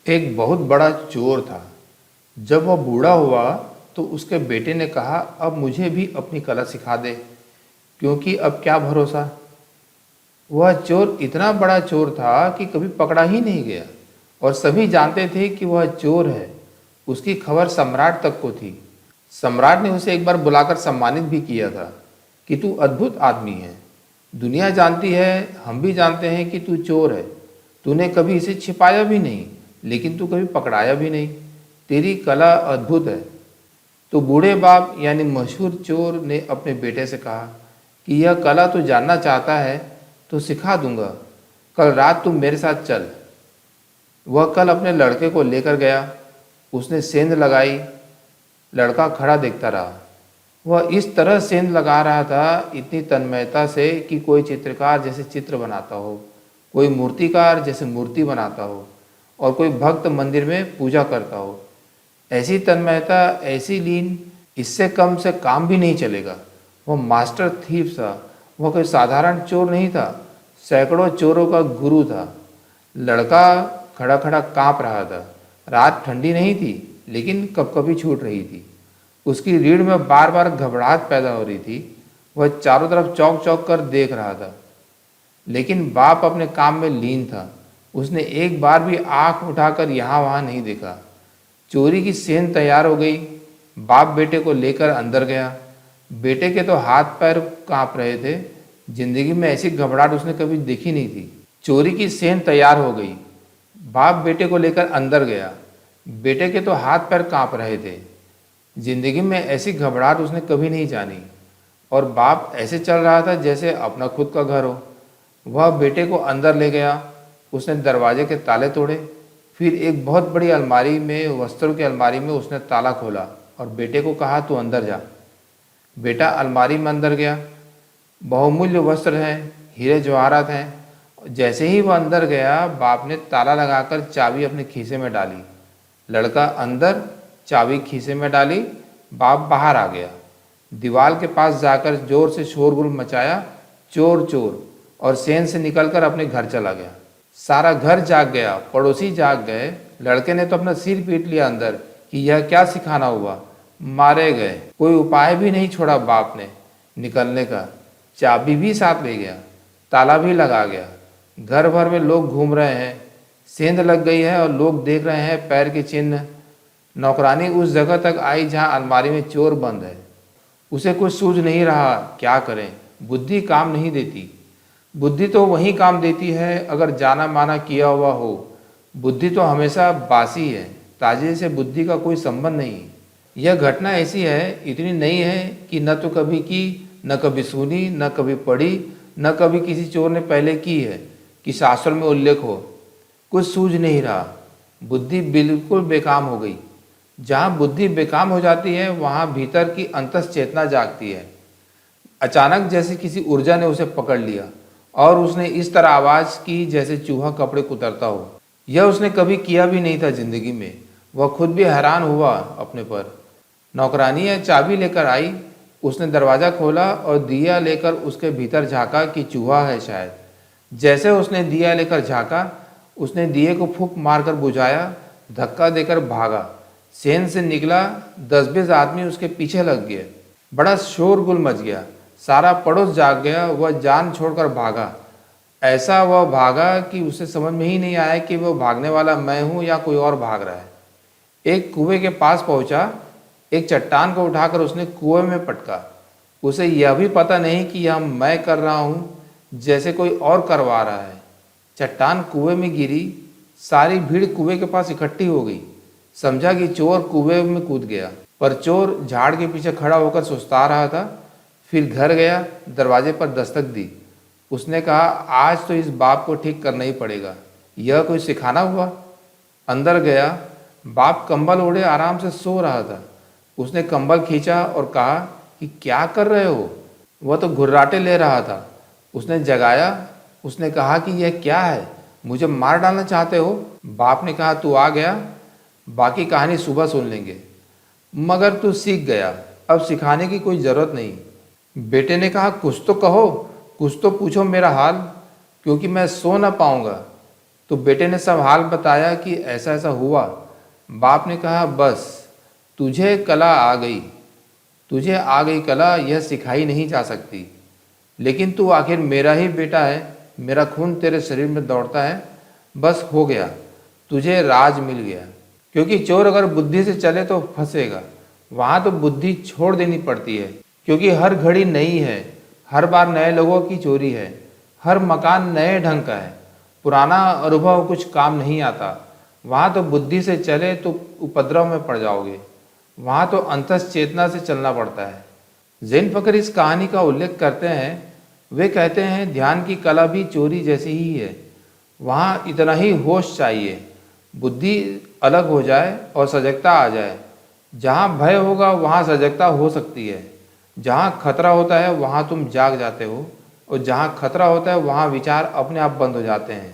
एक बहुत बड़ा चोर था। जब वह बूढ़ा हुआ तो उसके बेटे ने कहा, अब मुझे भी अपनी कला सिखा दे, क्योंकि अब क्या भरोसा। वह चोर इतना बड़ा चोर था कि कभी पकड़ा ही नहीं गया, और सभी जानते थे कि वह चोर है। उसकी खबर सम्राट तक को थी। सम्राट ने उसे एक बार बुलाकर सम्मानित भी किया था कि तू अद्भुत आदमी है। दुनिया जानती है, हम भी जानते हैं कि तू चोर है। तूने कभी इसे छिपाया भी नहीं, लेकिन तू कभी पकड़ाया भी नहीं। तेरी कला अद्भुत है। तो बूढ़े बाप यानी मशहूर चोर ने अपने बेटे से कहा कि यह कला तू जानना चाहता है तो सिखा दूंगा। कल रात तुम मेरे साथ चल। वह कल अपने लड़के को लेकर गया। उसने सेंध लगाई। लड़का खड़ा देखता रहा। वह इस तरह सेंध लगा रहा था, इतनी तन्मयता से कि कोई चित्रकार जैसे चित्र बनाता हो, कोई मूर्तिकार जैसे मूर्ति बनाता हो, और कोई भक्त मंदिर में पूजा करता हो। ऐसी तन्मयता, ऐसी लीन, इससे कम से काम भी नहीं चलेगा। वह मास्टर थीफ था। वह कोई साधारण चोर नहीं था, सैकड़ों चोरों का गुरु था। लड़का खड़ा खड़ा कांप रहा था। रात ठंडी नहीं थी, लेकिन कभी छूट रही थी। उसकी रीढ़ में बार बार घबराहट पैदा हो रही थी। वह चारों तरफ चौंक चौंक कर देख रहा था, लेकिन बाप अपने काम में लीन था। उसने एक बार भी आंख उठाकर यहाँ वहाँ नहीं देखा। चोरी की सेंध तैयार हो गई। बाप बेटे को लेकर अंदर गया। बेटे के तो हाथ पैर कांप रहे थे। जिंदगी में ऐसी घबराहट उसने कभी देखी नहीं थी। चोरी की सेंध तैयार हो गई। बाप बेटे को लेकर अंदर गया। बेटे के तो हाथ पैर कांप रहे थे। जिंदगी में ऐसी घबराहट उसने कभी नहीं जानी। और बाप ऐसे चल रहा था जैसे अपना खुद का घर हो। वह बेटे को अंदर ले गया। उसने दरवाजे के ताले तोड़े। फिर एक बहुत बड़ी अलमारी में, वस्त्रों की अलमारी में उसने ताला खोला और बेटे को कहा, तू अंदर जा। बेटा अलमारी में अंदर गया। बहुमूल्य वस्त्र हैं, हीरे जवाहरात हैं। जैसे ही वह अंदर गया, बाप ने ताला लगाकर चाबी अपने खीसे में डाली। लड़का अंदर, चाबी खीसे में डाली। बाप बाहर आ गया। दीवार के पास जाकर जोर से शोरगुल मचाया, चोर चोर, और सेंध से निकलकर अपने घर चला गया। सारा घर जाग गया, पड़ोसी जाग गए। लड़के ने तो अपना सिर पीट लिया अंदर कि यह क्या सिखाना हुआ। मारे गए। कोई उपाय भी नहीं छोड़ा बाप ने निकलने का। चाबी भी साथ ले गया, ताला भी लगा गया। घर भर में लोग घूम रहे हैं। सेंध लग गई है और लोग देख रहे हैं पैर के चिन्ह। नौकरानी उस जगह तक आई जहां अलमारी में चोर बंद है। उसे कुछ सूझ नहीं रहा, क्या करें। बुद्धि काम नहीं देती। बुद्धि तो वही काम देती है अगर जाना माना किया हुआ हो। बुद्धि तो हमेशा बासी है, ताजे से बुद्धि का कोई संबंध नहीं। यह घटना ऐसी है, इतनी नई है कि न तो कभी की, न कभी सुनी, न कभी पढ़ी, न कभी किसी चोर ने पहले की है कि शास्त्र में उल्लेख हो। कुछ सूझ नहीं रहा। बुद्धि बिल्कुल बेकाम हो गई। जहाँ बुद्धि बेकाम हो जाती है, वहाँ भीतर की अंतस चेतना जागती है। अचानक जैसे किसी ऊर्जा ने उसे पकड़ लिया और उसने इस तरह आवाज़ की जैसे चूहा कपड़े कुतरता हो। यह उसने कभी किया भी नहीं था जिंदगी में। वह खुद भी हैरान हुआ अपने पर। नौकरानी चाबी लेकर आई। उसने दरवाज़ा खोला और दिया लेकर उसके भीतर झांका कि चूहा है शायद। जैसे उसने दिया लेकर झांका, उसने दिए को फूंक मारकर बुझाया, धक्का देकर भागा। सेंध से निकला। 10-20 आदमी उसके पीछे लग गए। बड़ा शोरगुल मच गया। सारा पड़ोस जाग गया। वह जान छोड़कर भागा। ऐसा वह भागा कि उसे समझ में ही नहीं आया कि वह भागने वाला मैं हूँ या कोई और भाग रहा है। एक कुएं के पास पहुंचा। एक चट्टान को उठाकर उसने कुएं में पटका। उसे यह भी पता नहीं कि यह मैं कर रहा हूँ, जैसे कोई और करवा रहा है। चट्टान कुएं में गिरी। सारी भीड़ कुएं के पास इकट्ठी हो गई। समझा कि चोर कुएं में कूद गया, पर चोर झाड़ के पीछे खड़ा होकर सुस्ता रहा था। फिर घर गया, दरवाजे पर दस्तक दी। उसने कहा, आज तो इस बाप को ठीक करना ही पड़ेगा। यह कोई सिखाना हुआ। अंदर गया। बाप कंबल ओढ़े आराम से सो रहा था। उसने कंबल खींचा और कहा कि क्या कर रहे हो। वह तो घुर्राटे ले रहा था। उसने जगाया। उसने कहा कि यह क्या है, मुझे मार डालना चाहते हो। बाप ने कहा, तू आ गया, बाकी कहानी सुबह सुन लेंगे। मगर तू सीख गया, अब सिखाने की कोई ज़रूरत नहीं। बेटे ने कहा, कुछ तो कहो, कुछ तो पूछो मेरा हाल, क्योंकि मैं सो न पाऊंगा। तो बेटे ने सब हाल बताया कि ऐसा ऐसा हुआ। बाप ने कहा, बस तुझे कला आ गई, तुझे आ गई कला, यह सिखाई नहीं जा सकती। लेकिन तू आखिर मेरा ही बेटा है, मेरा खून तेरे शरीर में दौड़ता है, बस हो गया, तुझे राज मिल गया। क्योंकि चोर अगर बुद्धि से चले तो फंसेगा, वहाँ तो बुद्धि छोड़ देनी पड़ती है। क्योंकि हर घड़ी नई है, हर बार नए लोगों की चोरी है, हर मकान नए ढंग का है, पुराना अनुभव कुछ काम नहीं आता। वहाँ तो बुद्धि से चले तो उपद्रव में पड़ जाओगे, वहाँ तो अंतस चेतना से चलना पड़ता है। जैन फकीर इस कहानी का उल्लेख करते हैं। वे कहते हैं ध्यान की कला भी चोरी जैसी ही है। वहाँ इतना ही होश चाहिए, बुद्धि अलग हो जाए और सजगता आ जाए। जहाँ भय होगा वहाँ सजगता हो सकती है, जहाँ खतरा होता है वहाँ तुम जाग जाते हो, और जहाँ खतरा होता है वहाँ विचार अपने आप बंद हो जाते हैं।